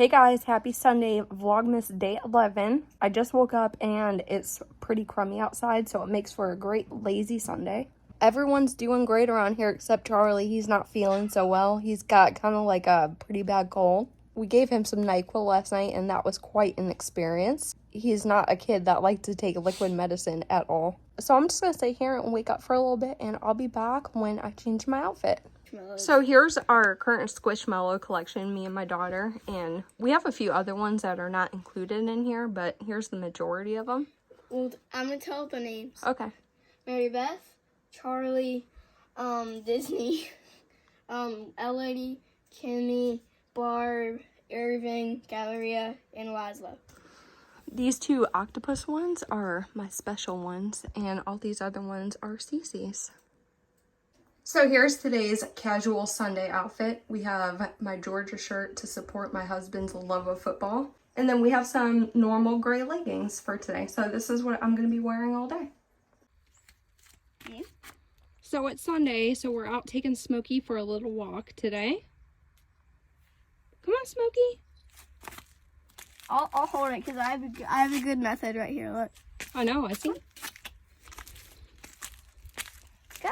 Hey guys, happy Sunday, Vlogmas day 11. I just woke up and it's pretty crummy outside, so it makes for a great lazy Sunday. Everyone's doing great around here except Charlie. He's not feeling so well. He's got kind of like a pretty bad cold. We gave him some NyQuil last night and that was quite an experience. He's not a kid that likes to take liquid medicine at all. So I'm just going to stay here and wake up for a little bit and I'll be back when I change my outfit. So here's our current Squishmallow collection, me and my daughter, and we have a few other ones that are not included in here, but here's the majority of them. Well, I'm gonna tell the names. Okay. Mary Beth, Charlie, Disney, Elodie, Kimmy, Barb, Irving, Galleria, and Laszlo. These two octopus ones are my special ones, and all these other ones are Cece's. So here's today's casual Sunday outfit. We have my Georgia shirt to support my husband's love of football. And then we have some normal gray leggings for today. So this is what I'm going to be wearing all day. Yeah. So it's Sunday, so we're out taking Smokey for a little walk today. Come on, Smokey. I'll hold it because I have a good method right here. Look. I know, I see. Go.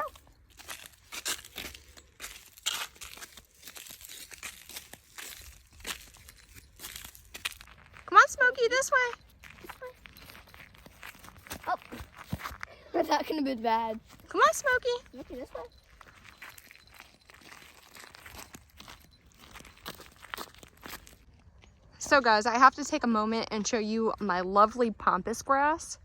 Come on, Smokey, this way. Oh, that's not gonna be bad. Come on, Smokey. Okay, this way. So guys, I have to take a moment and show you my lovely pampas grass.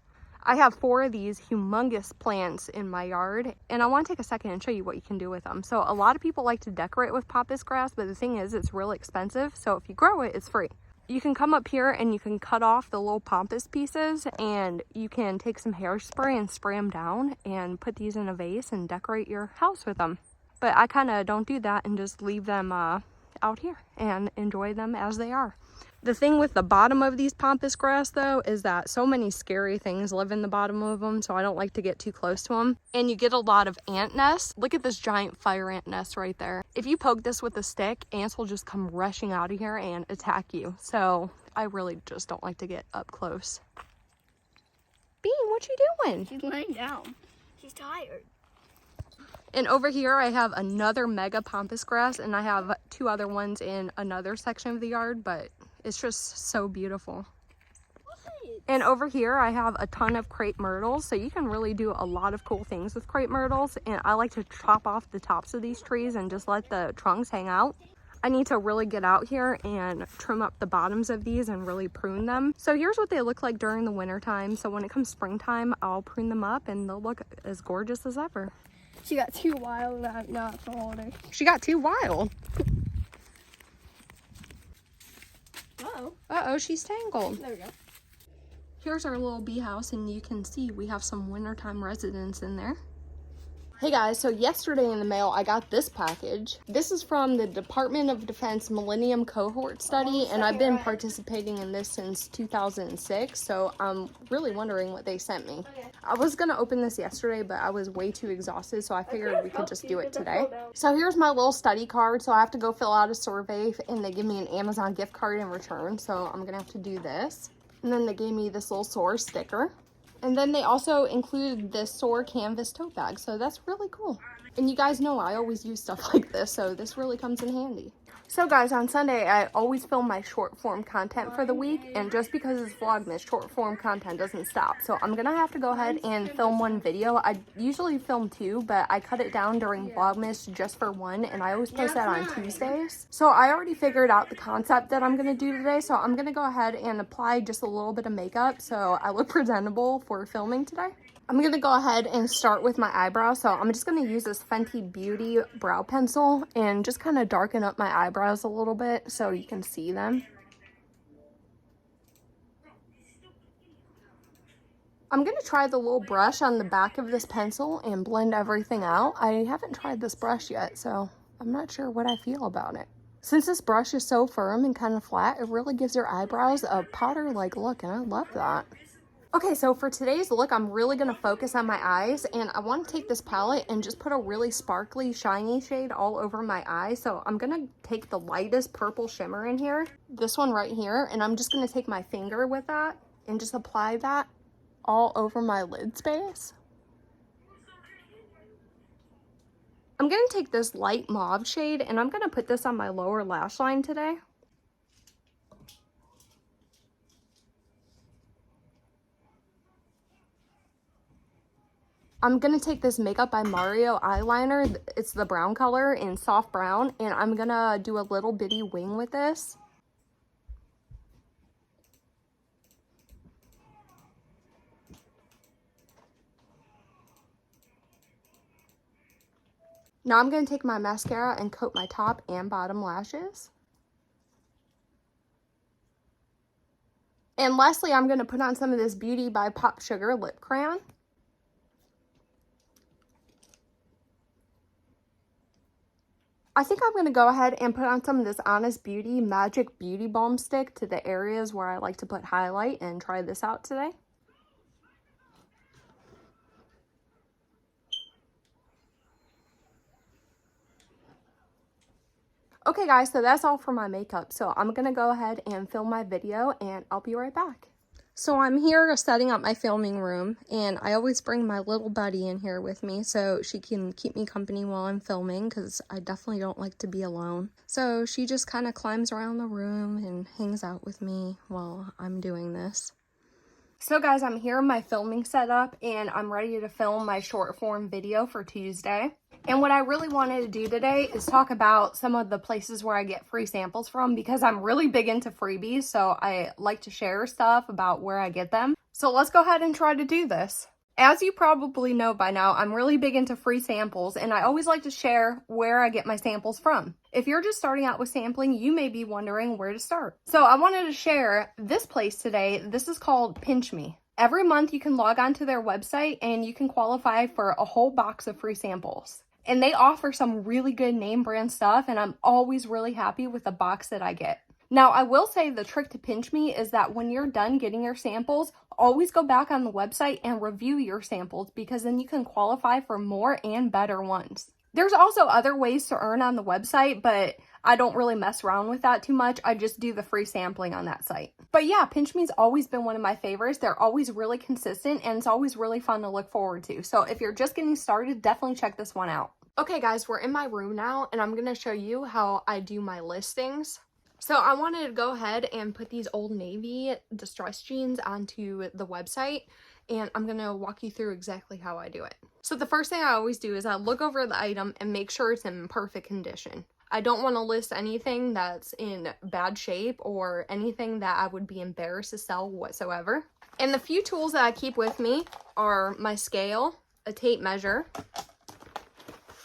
I have 4 of these humongous plants in my yard, and I want to take a second and show you what you can do with them. So a lot of people like to decorate with pampas grass, but the thing is, it's really expensive. So if you grow it, it's free. You can come up here and you can cut off the little pampas pieces, and you can take some hairspray and spray them down and put these in a vase and decorate your house with them. But I kind of don't do that and just leave them out here and enjoy them as they are. The thing with the bottom of these pampas grass though is that so many scary things live in the bottom of them, so I don't like to get too close to them. And you get a lot of ant nests. Look at this giant fire ant nest right there. If you poke this with a stick, ants will just come rushing out of here and attack you. So I really just don't like to get up close. Bean, what you doing? She's laying down. She's tired. And over here I have another mega pampas grass, and I have 2 other ones in another section of the yard, but it's just so beautiful. And over here I have a ton of crepe myrtles, so you can really do a lot of cool things with crepe myrtles. And I like to chop off the tops of these trees and just let the trunks hang out. I need to really get out here and trim up the bottoms of these and really prune them. So here's what they look like during the winter time. So when it comes springtime, I'll prune them up and they'll look as gorgeous as ever. She got too wild and I'm not to hold her. She got too wild. Uh-oh. Uh-oh, she's tangled. There we go. Here's our little bee house, and you can see we have some wintertime residents in there. Hey guys, so yesterday in the mail I got this package. This is from the Department of Defense Millennium Cohort Study, and I've been participating in this since 2006, so I'm really wondering what they sent me. I was gonna open this yesterday, but I was way too exhausted, so I figured we could just do it today. So here's my little study card, so I have to go fill out a survey, and they give me an Amazon gift card in return, so I'm gonna have to do this. And then they gave me this little SOAR sticker. And then they also included this SOAR canvas tote bag, so that's really cool. And you guys know I always use stuff like this, so this really comes in handy. So guys, on Sunday, I always film my short form content for the week, and just because it's Vlogmas, short form content doesn't stop. So I'm gonna have to go ahead and film 1 video. I usually film 2, but I cut it down during Vlogmas just for 1, and I always post that on Tuesdays. So I already figured out the concept that I'm gonna do today, so I'm gonna go ahead and apply just a little bit of makeup so I look presentable for filming today. I'm going to go ahead and start with my eyebrows. So I'm just going to use this Fenty Beauty brow pencil and just kind of darken up my eyebrows a little bit so you can see them. I'm going to try the little brush on the back of this pencil and blend everything out. I haven't tried this brush yet, so I'm not sure what I feel about it. Since this brush is so firm and kind of flat, it really gives your eyebrows a powder-like look, and I love that. Okay, so for today's look, I'm really going to focus on my eyes, and I want to take this palette and just put a really sparkly, shiny shade all over my eye. So I'm going to take the lightest purple shimmer in here, this one right here, and I'm just going to take my finger with that and just apply that all over my lid space. I'm going to take this light mauve shade, and I'm going to put this on my lower lash line today. I'm going to take this Makeup by Mario eyeliner, it's the brown color in soft brown, and I'm going to do a little bitty wing with this. Now I'm going to take my mascara and coat my top and bottom lashes. And lastly, I'm going to put on some of this Beauty by Pop Sugar lip crayon. I think I'm going to go ahead and put on some of this Honest Beauty Magic Beauty Balm Stick to the areas where I like to put highlight and try this out today. Okay guys, so that's all for my makeup. So I'm going to go ahead and film my video and I'll be right back. So I'm here setting up my filming room, and I always bring my little buddy in here with me so she can keep me company while I'm filming, because I definitely don't like to be alone. So she just kind of climbs around the room and hangs out with me while I'm doing this. So guys, I'm here in my filming setup, and I'm ready to film my short form video for Tuesday. And what I really wanted to do today is talk about some of the places where I get free samples from, because I'm really big into freebies, so I like to share stuff about where I get them. So let's go ahead and try to do this. As you probably know by now, I'm really big into free samples, and I always like to share where I get my samples from. If you're just starting out with sampling, you may be wondering where to start. So I wanted to share this place today. This is called Pinch Me. Every month you can log on to their website and you can qualify for a whole box of free samples. And they offer some really good name brand stuff, and I'm always really happy with the box that I get. Now, I will say the trick to Pinch Me is that when you're done getting your samples, always go back on the website and review your samples, because then you can qualify for more and better ones. There's also other ways to earn on the website, but I don't really mess around with that too much. I just do the free sampling on that site. But yeah, Pinch Me's always been one of my favorites. They're always really consistent, and it's always really fun to look forward to. So if you're just getting started, definitely check this one out. Okay guys, we're in my room now, and I'm going to show you how I do my listings. So I wanted to go ahead and put these Old Navy distress jeans onto the website, and I'm going to walk you through exactly how I do it. So the first thing I always do is I look over the item and make sure it's in perfect condition. I don't want to list anything that's in bad shape or anything that I would be embarrassed to sell whatsoever. And the few tools that I keep with me are my scale, a tape measure,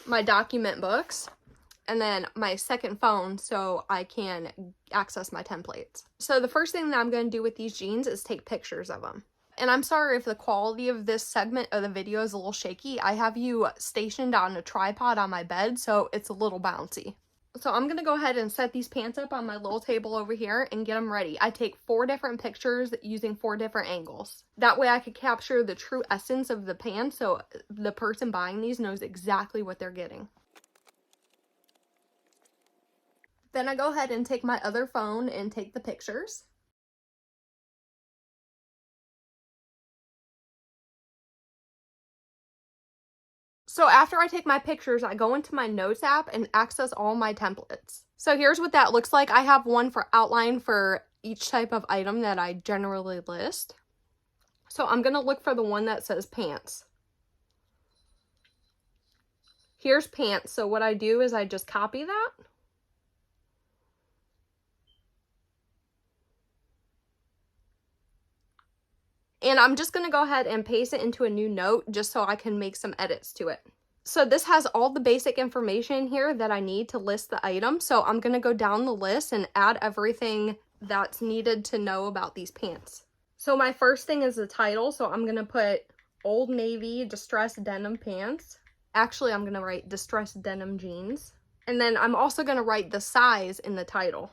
my document books, and then my second phone so I can access my templates. So the first thing that I'm going to do with these jeans is take pictures of them. And I'm sorry if the quality of this segment of the video is a little shaky. I have you stationed on a tripod on my bed, so it's a little bouncy. So I'm going to go ahead and set these pants up on my little table over here and get them ready. I take 4 different pictures using 4 different angles. That way I could capture the true essence of the pants, so the person buying these knows exactly what they're getting. Then I go ahead and take my other phone and take the pictures. So after I take my pictures, I go into my Notes app and access all my templates. So here's what that looks like. I have one for outline for each type of item that I generally list. So I'm going to look for the one that says pants. Here's pants. So what I do is I just copy that. And I'm just going to go ahead and paste it into a new note just so I can make some edits to it. So this has all the basic information here that I need to list the item. So I'm going to go down the list and add everything that's needed to know about these pants. So my first thing is the title. So I'm going to put Old Navy distressed denim pants. Actually, I'm going to write distressed denim jeans. And then I'm also going to write the size in the title.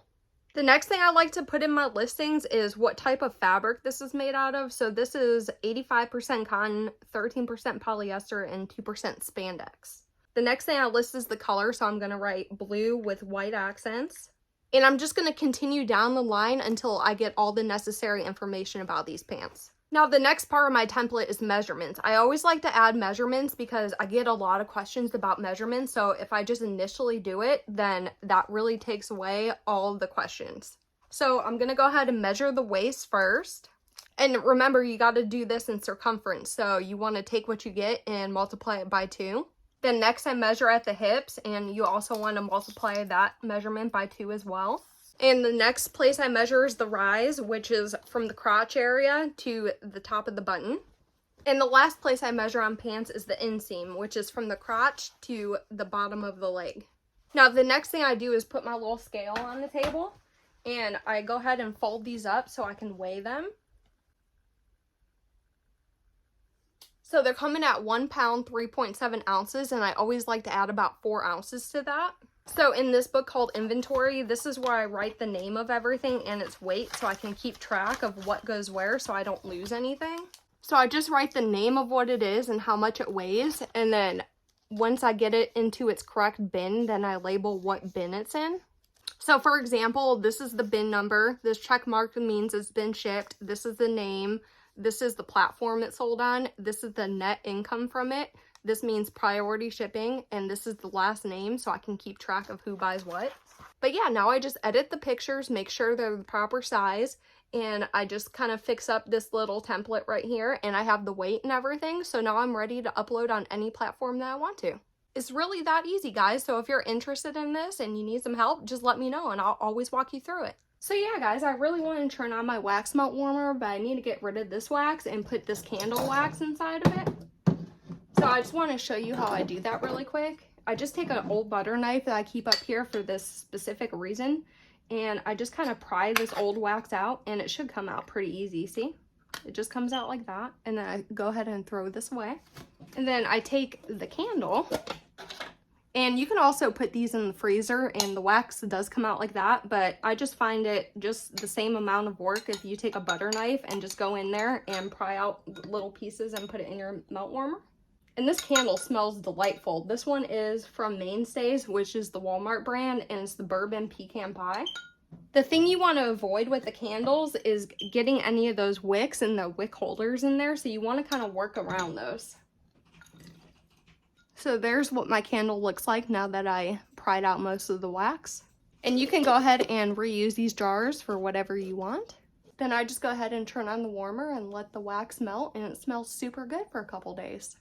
The next thing I like to put in my listings is what type of fabric this is made out of. So this is 85% cotton, 13% polyester, and 2% spandex. The next thing I list is the color, so I'm going to write blue with white accents. And I'm just going to continue down the line until I get all the necessary information about these pants. Now, the next part of my template is measurements. I always like to add measurements because I get a lot of questions about measurements. So if I just initially do it, then that really takes away all the questions. So I'm going to go ahead and measure the waist first. And remember, you got to do this in circumference. So you want to take what you get and multiply it by 2. Then next I measure at the hips, and you also want to multiply that measurement by 2 as well. And the next place I measure is the rise, which is from the crotch area to the top of the button. And the last place I measure on pants is the inseam, which is from the crotch to the bottom of the leg. Now, the next thing I do is put my little scale on the table, and I go ahead and fold these up so I can weigh them. So they're coming at 1 pound, 3.7 ounces, and I always like to add about 4 ounces to that. So in this book called Inventory, this is where I write the name of everything and its weight so I can keep track of what goes where so I don't lose anything. So I just write the name of what it is and how much it weighs, and then once I get it into its correct bin, then I label what bin it's in. So for example, this is the bin number. This check mark means it's been shipped. This is the name. This is the platform it's sold on. This is the net income from it. This means priority shipping, and this is the last name so I can keep track of who buys what. But yeah, now I just edit the pictures, make sure they're the proper size, and I just kind of fix up this little template right here, and I have the weight and everything, so now I'm ready to upload on any platform that I want to. It's really that easy, guys, so if you're interested in this and you need some help, just let me know and I'll always walk you through it. So yeah, guys, I really want to turn on my wax melt warmer, but I need to get rid of this wax and put this candle wax inside of it. So I just want to show you how I do that really quick. I just take an old butter knife that I keep up here for this specific reason, and I just kind of pry this old wax out, and it should come out pretty easy. See? It just comes out like that, and then I go ahead and throw this away. And then I take the candle, and you can also put these in the freezer, and the wax does come out like that, but I just find it just the same amount of work if you take a butter knife and just go in there and pry out little pieces and put it in your melt warmer. And this candle smells delightful. This one is from Mainstays, which is the Walmart brand, and it's the bourbon pecan pie. The thing you want to avoid with the candles is getting any of those wicks and the wick holders in there, so you want to kind of work around those. So there's what my candle looks like now that I pried out most of the wax. And you can go ahead and reuse these jars for whatever you want. Then I just go ahead and turn on the warmer and let the wax melt, and it smells super good for a couple days.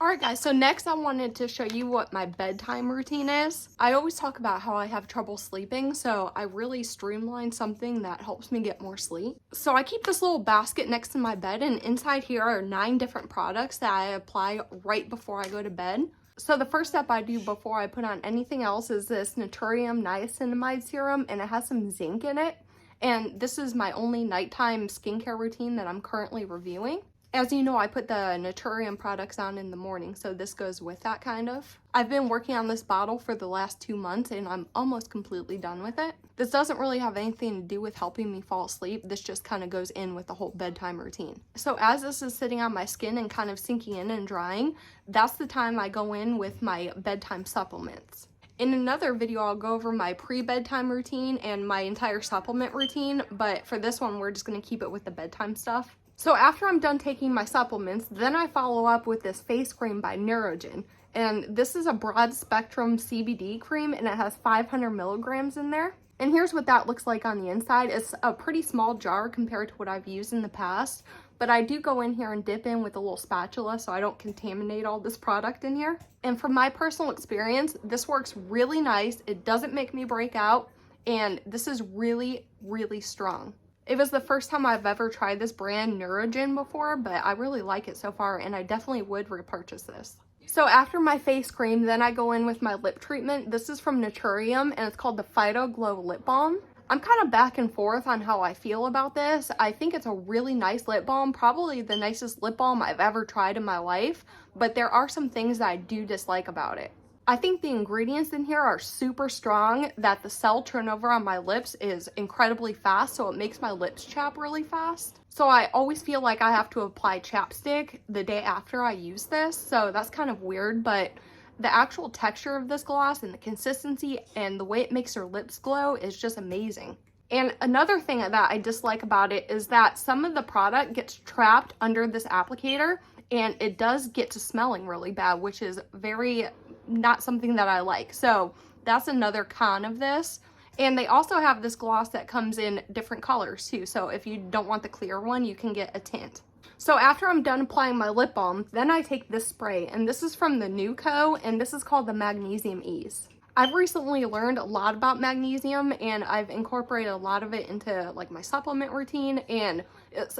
Alright guys, so next I wanted to show you what my bedtime routine is. I always talk about how I have trouble sleeping, so I really streamlined something that helps me get more sleep. So I keep this little basket next to my bed, and inside here are 9 different products that I apply right before I go to bed. So the first step I do before I put on anything else is this Naturium niacinamide serum, and it has some zinc in it. And this is my only nighttime skincare routine that I'm currently reviewing. As you know, I put the Naturium products on in the morning, so this goes with that kind of. I've been working on this bottle for the last 2 months, and I'm almost completely done with it. This doesn't really have anything to do with helping me fall asleep. This just kind of goes in with the whole bedtime routine. So as this is sitting on my skin and kind of sinking in and drying, that's the time I go in with my bedtime supplements. In another video, I'll go over my pre-bedtime routine and my entire supplement routine, but for this one, we're just going to keep it with the bedtime stuff. So after I'm done taking my supplements, then I follow up with this face cream by Neurogen. And this is a broad spectrum CBD cream, and it has 500 milligrams in there. And here's what that looks like on the inside. It's a pretty small jar compared to what I've used in the past, but I do go in here and dip in with a little spatula so I don't contaminate all this product in here. And from my personal experience, this works really nice. It doesn't make me break out, and this is really, really strong. It was the first time I've ever tried this brand Neurogen before, but I really like it so far, and I definitely would repurchase this. So after my face cream, then I go in with my lip treatment. This is from Naturium, and it's called the Phyto Glow Lip Balm. I'm kind of back and forth on how I feel about this. I think it's a really nice lip balm, probably the nicest lip balm I've ever tried in my life, but there are some things that I do dislike about it. I think the ingredients in here are super strong, that the cell turnover on my lips is incredibly fast, so it makes my lips chap really fast. So I always feel like I have to apply chapstick the day after I use this, so that's kind of weird, but the actual texture of this gloss and the consistency and the way it makes your lips glow is just amazing. And another thing that I dislike about it is that some of the product gets trapped under this applicator, and it does get to smelling really bad, which is very not something that I like. So that's another con of this. And they also have this gloss that comes in different colors too. So if you don't want the clear one, you can get a tint. So after I'm done applying my lip balm, then I take this spray, and this is from the Nuco, and this is called the Magnesium Ease. I've recently learned a lot about magnesium, and I've incorporated a lot of it into like my supplement routine, and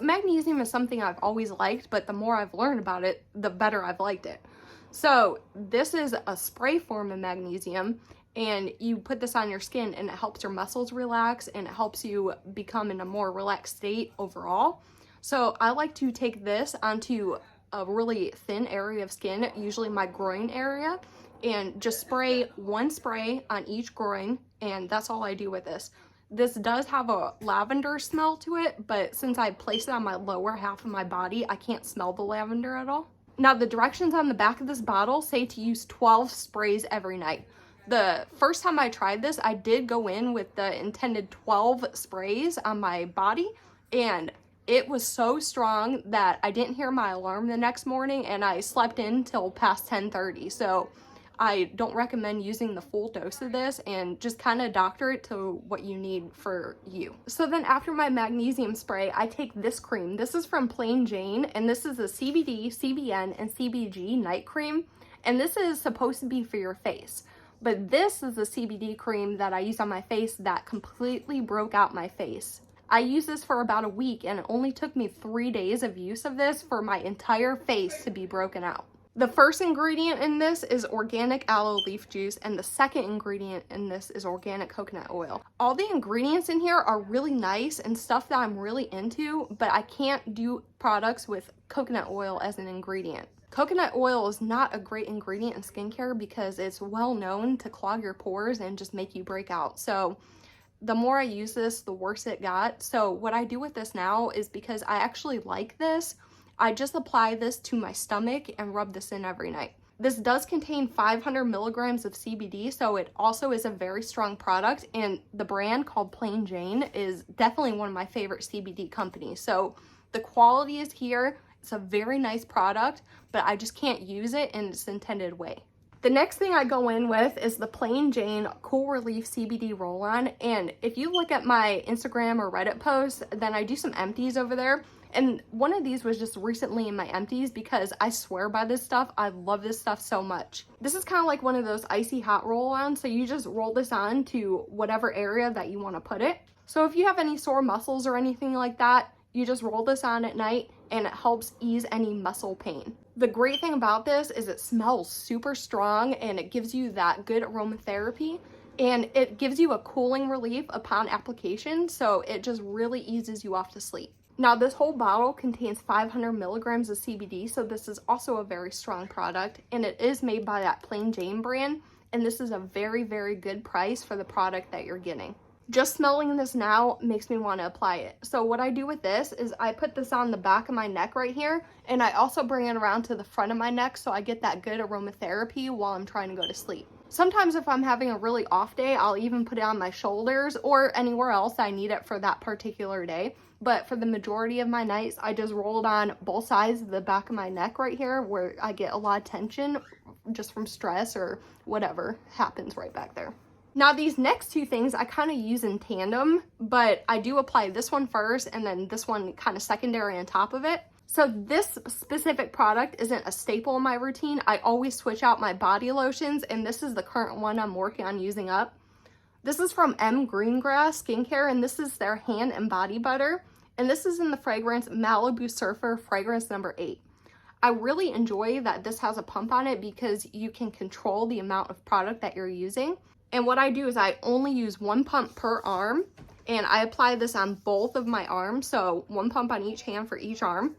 magnesium is something I've always liked, but the more I've learned about it, the better I've liked it. So this is a spray form of magnesium, and you put this on your skin and it helps your muscles relax, and it helps you become in a more relaxed state overall. So I like to take this onto a really thin area of skin, usually my groin area, and just spray one spray on each groin, and that's all I do with this. This does have a lavender smell to it, but since I place it on my lower half of my body, I can't smell the lavender at all. Now the directions on the back of this bottle say to use 12 sprays every night. The first time I tried this, I did go in with the intended 12 sprays on my body, and it was so strong that I didn't hear my alarm the next morning, and I slept in till past 10:30. So I don't recommend using the full dose of this, and just kind of doctor it to what you need for you. So then after my magnesium spray, I take this cream. This is from Plain Jane, and this is a CBD, CBN, and CBG night cream, and this is supposed to be for your face. But this is the CBD cream that I use on my face that completely broke out my face. I used this for about a week, and it only took me 3 days of use of this for my entire face to be broken out. The first ingredient in this is organic aloe leaf juice, and the second ingredient in this is organic coconut oil. All the ingredients in here are really nice and stuff that I'm really into, but I can't do products with coconut oil as an ingredient. Coconut oil is not a great ingredient in skincare because it's well known to clog your pores and just make you break out. So the more I use this, the worse it got. So what I do with this now is, because I actually like this, I just apply this to my stomach and rub this in every night. This does contain 500 milligrams of CBD, so it also is a very strong product, and the brand called Plain Jane is definitely one of my favorite CBD companies. So the quality is here. It's a very nice product, but I just can't use it in its intended way. The next thing I go in with is the Plain Jane Cool Relief CBD Roll-On, and if you look at my Instagram or Reddit posts, then I do some empties over there. And one of these was just recently in my empties because I swear by this stuff. I love this stuff so much. This is kind of like one of those icy hot roll-ons. So you just roll this on to whatever area that you want to put it. So if you have any sore muscles or anything like that, you just roll this on at night, and it helps ease any muscle pain. The great thing about this is it smells super strong, and it gives you that good aromatherapy, and it gives you a cooling relief upon application. So it just really eases you off to sleep. Now this whole bottle contains 500 milligrams of CBD, so this is also a very strong product, and it is made by that Plain Jane brand, and this is a very, very good price for the product that you're getting. Just smelling this now makes me want to apply it. So what I do with this is I put this on the back of my neck right here, and I also bring it around to the front of my neck so I get that good aromatherapy while I'm trying to go to sleep. Sometimes if I'm having a really off day, I'll even put it on my shoulders or anywhere else I need it for that particular day. But for the majority of my nights, I just roll it on both sides of the back of my neck right here, where I get a lot of tension just from stress or whatever happens right back there. Now these next two things I kind of use in tandem, but I do apply this one first and then this one kind of secondary on top of it. So this specific product isn't a staple in my routine. I always switch out my body lotions, and this is the current one I'm working on using up. This is from M Greengrass Skincare, and this is their hand and body butter, and this is in the fragrance Malibu Surfer fragrance number 8. I really enjoy that this has a pump on it because you can control the amount of product that you're using. And what I do is I only use one pump per arm, and I apply this on both of my arms, so one pump on each hand for each arm.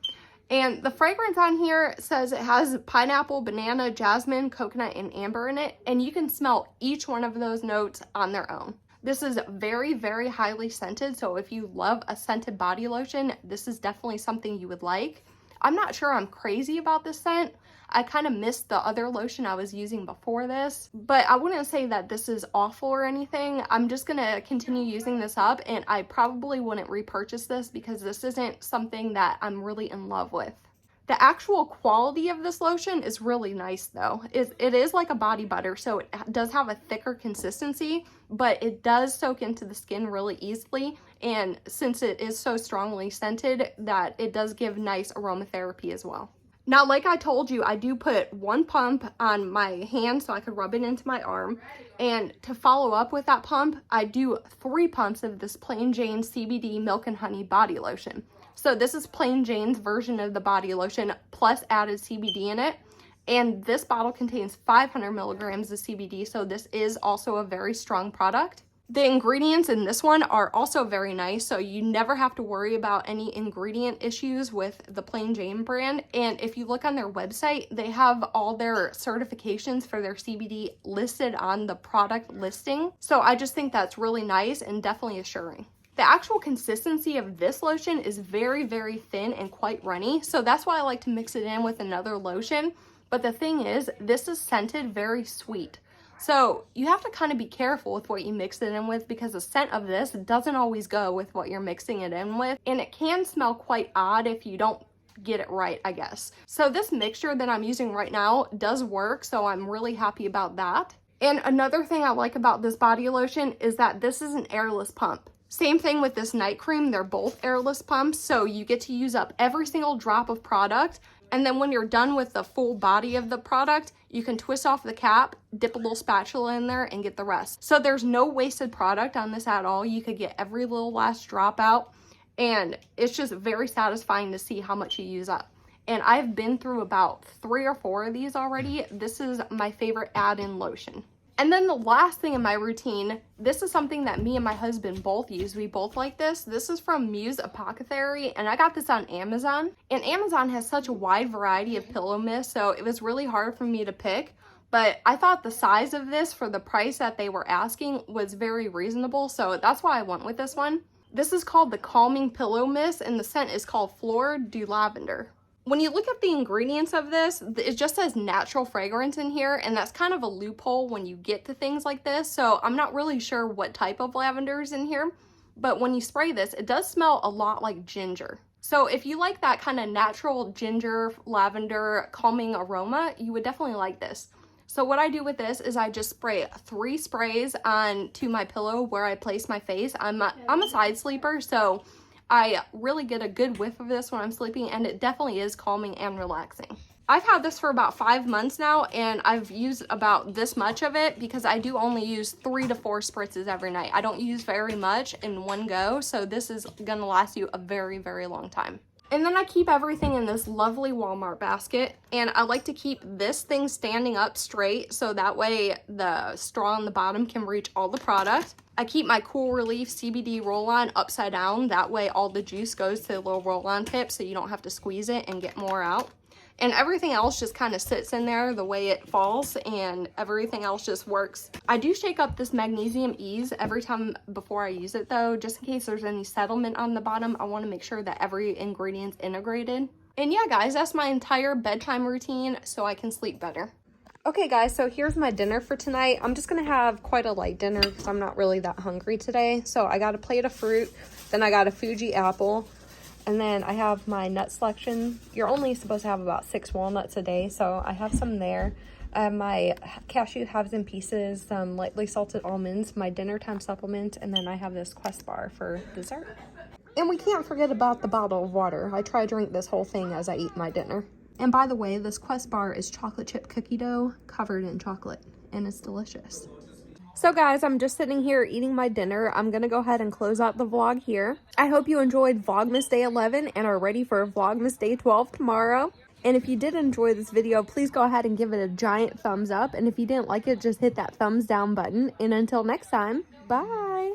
And the fragrance on here says it has pineapple, banana, jasmine, coconut, and amber in it. And you can smell each one of those notes on their own. This is very, very highly scented. So if you love a scented body lotion, this is definitely something you would like. I'm not sure I'm crazy about this scent. I kind of missed the other lotion I was using before this, but I wouldn't say that this is awful or anything. I'm just going to continue using this up, and I probably wouldn't repurchase this because this isn't something that I'm really in love with. The actual quality of this lotion is really nice though. It is like a body butter, so it does have a thicker consistency, but it does soak into the skin really easily. And since it is so strongly scented, that it does give nice aromatherapy as well. Now, like I told you, I do put 1 pump on my hand so I could rub it into my arm. And to follow up with that pump, I do 3 pumps of this Plain Jane CBD Milk and Honey body lotion. So this is Plain Jane's version of the body lotion plus added CBD in it. And this bottle contains 500 milligrams of CBD, so this is also a very strong product. The ingredients in this one are also very nice, so you never have to worry about any ingredient issues with the Plain Jane brand. And if you look on their website, they have all their certifications for their CBD listed on the product listing. So I just think that's really nice and definitely assuring. The actual consistency of this lotion is very, very thin and quite runny, so that's why I like to mix it in with another lotion. But the thing is, this is scented very sweet. So you have to kind of be careful with what you mix it in with, because the scent of this doesn't always go with what you're mixing it in with. And it can smell quite odd if you don't get it right, I guess. So this mixture that I'm using right now does work, so I'm really happy about that. And another thing I like about this body lotion is that this is an airless pump. Same thing with this night cream, they're both airless pumps, so you get to use up every single drop of product, and then when you're done with the full body of the product, you can twist off the cap, dip a little spatula in there, and get the rest. So there's no wasted product on this at all. You could get every little last drop out, and it's just very satisfying to see how much you use up. And I've been through about 3 or 4 of these already. This is my favorite add-in lotion. And then the last thing in my routine, this is something that me and my husband both use. We both like this. This is from Muse Apothecary, and I got this on Amazon. And Amazon has such a wide variety of pillow mist, so it was really hard for me to pick. But I thought the size of this for the price that they were asking was very reasonable, so that's why I went with this one. This is called the Calming Pillow Mist, and the scent is called Fleur du Lavender. When you look at the ingredients of this, it just says natural fragrance in here, and that's kind of a loophole when you get to things like this, so I'm not really sure what type of lavender is in here, but when you spray this, it does smell a lot like ginger. So if you like that kind of natural ginger, lavender, calming aroma, you would definitely like this. So what I do with this is I just spray 3 sprays onto my pillow where I place my face. I'm a side sleeper, so I really get a good whiff of this when I'm sleeping, and it definitely is calming and relaxing. I've had this for about 5 months now, and I've used about this much of it because I do only use 3 to 4 spritzes every night. I don't use very much in one go, so this is gonna last you a very, very long time. And then I keep everything in this lovely Walmart basket, and I like to keep this thing standing up straight so that way the straw on the bottom can reach all the product. I keep my Cool Relief CBD roll-on upside down, that way all the juice goes to the little roll-on tip so you don't have to squeeze it and get more out. And everything else just kind of sits in there the way it falls, and everything else just works. I do shake up this Magnesium Ease every time before I use it though, just in case there's any settlement on the bottom. I want to make sure that every ingredient's integrated. And yeah guys, that's my entire bedtime routine so I can sleep better. Okay guys, so here's my dinner for tonight. I'm just gonna have quite a light dinner because I'm not really that hungry today. So I got a plate of fruit, then I got a Fuji apple, and then I have my nut selection. You're only supposed to have about 6 walnuts a day, so I have some there. My cashew halves and pieces, some lightly salted almonds, my dinner time supplement, and then I have this Quest bar for dessert. And we can't forget about the bottle of water. I try to drink this whole thing as I eat my dinner. And by the way, this Quest bar is chocolate chip cookie dough covered in chocolate, and it's delicious. So guys, I'm just sitting here eating my dinner. I'm gonna go ahead and close out the vlog here. I hope you enjoyed Vlogmas Day 11 and are ready for Vlogmas Day 12 tomorrow. And if you did enjoy this video, please go ahead and give it a giant thumbs up. And if you didn't like it, just hit that thumbs down button. And until next time, bye!